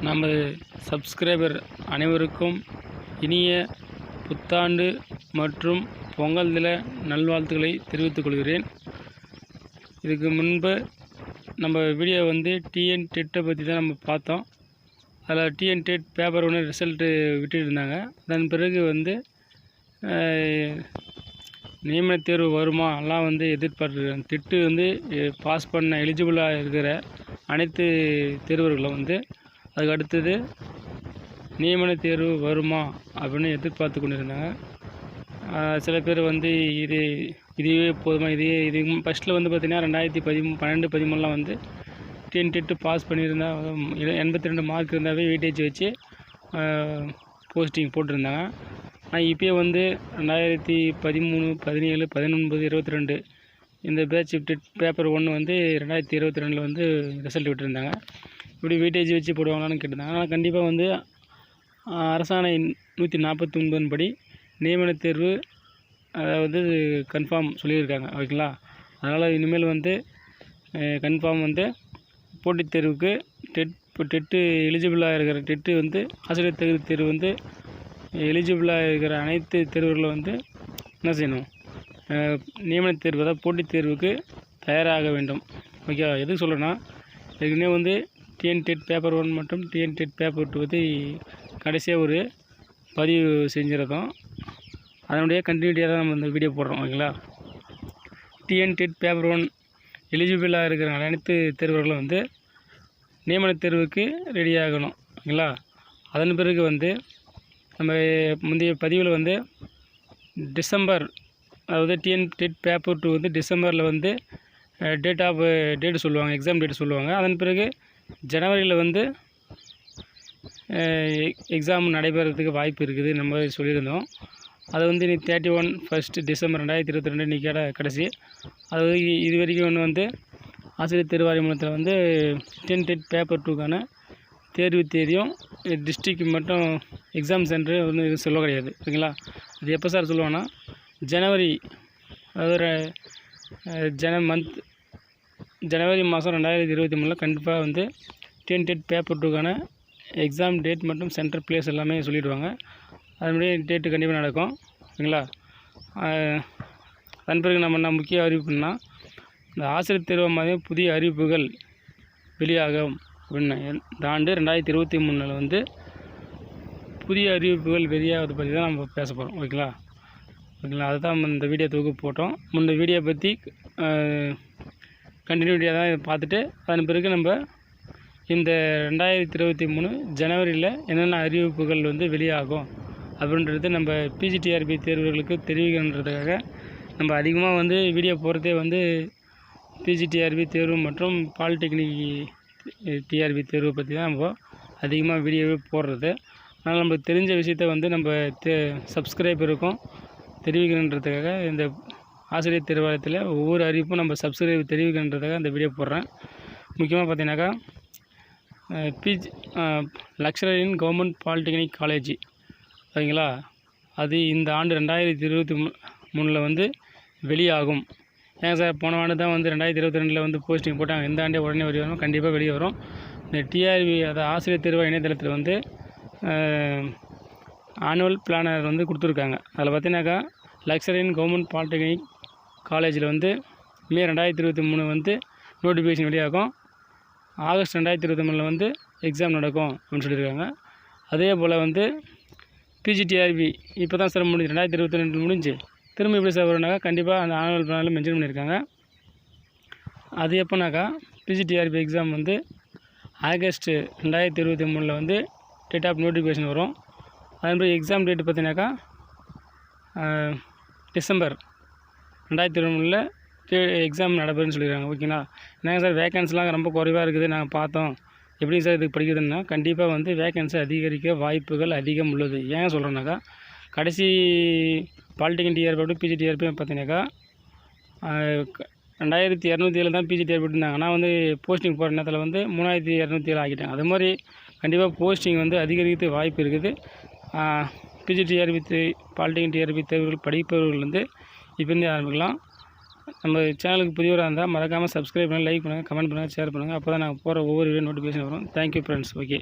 நமது சப்ஸ்கிரைபர் அனைவருக்கும் இனிய புத்தாண்டு மற்றும் பொங்கல் தின நல்வாழ்த்துக்களை தெரிவித்துக் கொள்கிறேன். இதுக்கு முன்பு நம்ம வீடியோ டிஎன் டெட்டை பற்றி தான் நம்ம பார்த்தோம். அதில் டிஎன் டெட் பேப்பர் 1 ரிசல்ட்டு விட்டுட்டு இருந்தாங்க. அதன் பிறகு நியமன தேர்வு வருமா எல்லாம் எதிர்பார்த்துருக்காங்க. டெட்டு பாஸ் பண்ண எலிஜிபிளாக இருக்கிற அனைத்து தேர்வர்களும் அதுக்கு அடுத்தது நியமன தேர்வு வருமா அப்படின்னு எதிர்பார்த்து கொண்டு இருந்தாங்க. சில பேர் இதுவே போதுமா, இது ஃபஸ்ட்டில் பார்த்திங்கன்னா 2012-13லாம் டிஎன் டெட்டு பாஸ் பண்ணியிருந்தா 82 மார்க் இருந்தாவே வெயிட்டேஜ் வச்சு போஸ்டிங் போட்டிருந்தாங்க. ஆனால் இப்போயே 2013, 17, 19, 22 இந்த பேட்ச் டெட் பேப்பர் 1 2022 ரிசல்ட் விட்டுருந்தாங்க. இப்படி வெயிட்டேஜ் வச்சு போடுவாங்களான்னு கேட்டிருந்தாங்க. ஆனால் கண்டிப்பாக அரசாணை 149 படி நியமன தேர்வு அதாவது கன்ஃபார்ம் சொல்லியிருக்காங்க. ஓகேங்களா? அதனால் இனிமேல் கன்ஃபார்ம் போட்டித் தேர்வுக்கு டெட்டு எலிஜிபிளாக இருக்கிற டெட்டு ஆசிரியர் தகுதி தேர்வு எலிஜிபிளாக இருக்கிற அனைத்து தேர்வுகளும் என்ன செய்யணும், நியமன தேர்வு அதாவது போட்டித் தேர்வுக்கு தயாராக வேண்டும். ஓகே, எதுக்கு சொல்கிறேன்னா, ஏற்கனவே டிஎன் டெட் பேப்பர் 1 மற்றும் டிஎன் டெட் பேப்பர் 2 கடைசியாக ஒரு பதிவு செஞ்சிருக்கோம். அதனுடைய கண்டினியூட்டியாக தான் நம்ம இந்த வீடியோ போடுறோம். ஓகேங்களா? டிஎன் டெட் பேப்பர் 1 எலிஜிபிளாக இருக்கிற அனைத்து தேர்வுகளும் நியமன தேர்வுக்கு ரெடி ஆகணும். ஓகேங்களா? அதன் பிறகு நம்ம முந்தைய பதிவில் டிசம்பர், அதாவது டிஎன் டெட் பேப்பர் 2 டிசம்பரில் டேட்டு சொல்லுவாங்க, எக்ஸாம் டேட்டு சொல்லுவாங்க. அதன் பிறகு ஜனவரியில் எக்ஸாம் நடைபெறதுக்கு வாய்ப்பு இருக்குது நம்ம சொல்லியிருந்தோம். அது நீ 31 1 டிசம்பர் 2022 இன்றைக்கி கடைசி. அதாவது இது வரைக்கும் ஆசிரியர் தேர்வாரியத்தில் டிஎன் டெட் பேப்பர் 2க்கான தேர்வு தேதியும் டிஸ்ட்ரிக்ட் மட்டும் எக்ஸாம் சென்டர் எதுவும் சொல்ல கிடையாது. ஓகேங்களா? அது எப்போ சார் சொல்லுவாங்கன்னா, ஜனவரி, அதாவது ஜனவரி மாதம் 2023 கண்டிப்பாக டிஎன் டெட் பேப்பர் 2க்கான எக்ஸாம் டேட் மற்றும் சென்டர் பிளேஸ் எல்லாமே சொல்லிவிடுவாங்க. அதனுடைய டேட்டு கண்டிப்பாக நடக்கும். ஓகேங்களா? அதன் பிறகு நம்ம என்ன முக்கிய அறிவிப்புன்னா, இந்த ஆசிரியர் தேர்வு மாதிரி புதிய அறிவிப்புகள் வெளியாகும் அப்படின்னு இந்த ஆண்டு 2023 புதிய அறிவிப்புகள் வெளியாகிறத பற்றி தான் நம்ம பேச போகிறோம். ஓகேங்களா? அதுதான் இந்த வீடியோ தொகுப்பு போட்டோம். முன்ன வீடியோ பற்றி கண்டினியூட்டியாக தான் பார்த்துட்டு அதன் பிறகு நம்ம இந்த 2023 ஜனவரியில் என்னென்ன அறிவிப்புகள் வெளியாகும் அப்படின்றது நம்ம பிஜிடிஆர்பி தேர்வுகளுக்கு தெரிவிக்கின்றதுக்காக நம்ம அதிகமாக வீடியோ போகிறதே பிஜிடிஆர்பி தேர்வு மற்றும் பாலிடெக்னிக் டிஆர்பி தேர்வு பற்றி தான் நம்ம அதிகமாக வீடியோவே போடுறது. அதனால் நம்மளுக்கு தெரிஞ்ச விஷயத்த நம்ம சப்ஸ்கிரைபருக்கும் தெரிவிக்கணுன்றதுக்காக இந்த ஆசிரியர் தேர்வாலயத்தில் ஒவ்வொரு அறிவிப்பும் நம்ம சப்ஸ்கிரைபர் தெரிவிக்கின்றதுக்காக இந்த வீடியோ போடுறேன். முக்கியமாக பார்த்தீங்கன்னாக்கா, லெக்சரர் இன் கவர்மெண்ட் பாலிடெக்னிக் காலேஜ், ஓகேங்களா, அது இந்த ஆண்டு 2023 வெளியாகும். ஏன் சார், போன ஆண்டு தான் 2022 போஸ்டிங் போட்டாங்க, இந்த ஆண்டே உடனே வெளியே வரும்? கண்டிப்பாக வெளியே வரும். இந்த டிஆர்பி அதாவது ஆசிரியர் தேர்வு இணையதளத்தில் ஆனுவல் பிளானர் கொடுத்துருக்காங்க. அதில் பார்த்தீங்கன்னாக்கா, லெக்சரர் இன் கவர்மெண்ட் பாலிடெக்னிக் காலேஜில் மே 2023 நோட்டிஃபிகேஷன் வெளியாகும். ஆகஸ்ட் 2023 எக்ஸாம் நடக்கும் அப்படின்னு சொல்லியிருக்காங்க. அதே போல் பிஜிடிஆர்பி இப்போ தான் சார் 2022 முடிஞ்சு திரும்ப எப்படி சார் வரும்னாக்கா, கண்டிப்பாக அந்த ஆனுவல் பிளானில் மென்ஷன் பண்ணியிருக்காங்க. அது எப்போனாக்கா, PGTRB exam August 2023 date of notification வரும். அதன் பிறகு எக்ஸாம் டேட்டு பார்த்தீங்கன்னாக்கா டிசம்பர் 2023 எக்ஸாம் நடைபெறும்னு சொல்லியிருக்காங்க. ஓகேங்களா? என்னங்க சார், வேக்கன்சிலாம் ரொம்ப குறைவாக இருக்குது, நாங்கள் பார்த்தோம், எப்படி சார் இதுக்கு படிக்கிறதுன்னா, கண்டிப்பாக வேக்கன்சி அதிகரிக்க வாய்ப்புகள் அதிகம் உள்ளது. ஏன் சொல்கிறேன்னாக்கா, கடைசி பாலிடெக்னிக் டிஆர்பி பிஜிடிஆர்பி பார்த்தீங்கன்னாக்கா 2207 தான் பிஜிடிஆர்பி இருந்தாங்க. ஆனால் போஸ்டிங் போகிற நேரத்தில் 3207 ஆக்கிட்டாங்க. அது மாதிரி கண்டிப்பாக போஸ்டிங் அதிகரிக்க வாய்ப்பு இருக்குது. பிஜிடிஆர்பி பாலிடெக்னிக் டிஆர்பி தேர்வுகள் படிப்பவர்கள் இப்போந்தே ஆரம்பிக்கலாம். நம்ம சேனலுக்கு புதியவராக இருந்தால் மறக்காமல் சப்ஸ்கிரைப் பண்ணி லைக் பண்ணுங்கள், கமெண்ட் பண்ணுங்கள், ஷேர் பண்ணுங்கள். அப்போ தான் நாங்கள் போகிற ஒவ்வொரு வீடியோ நோட்டிஃபிகேஷன் வரும். Thank you friends. ஓகே.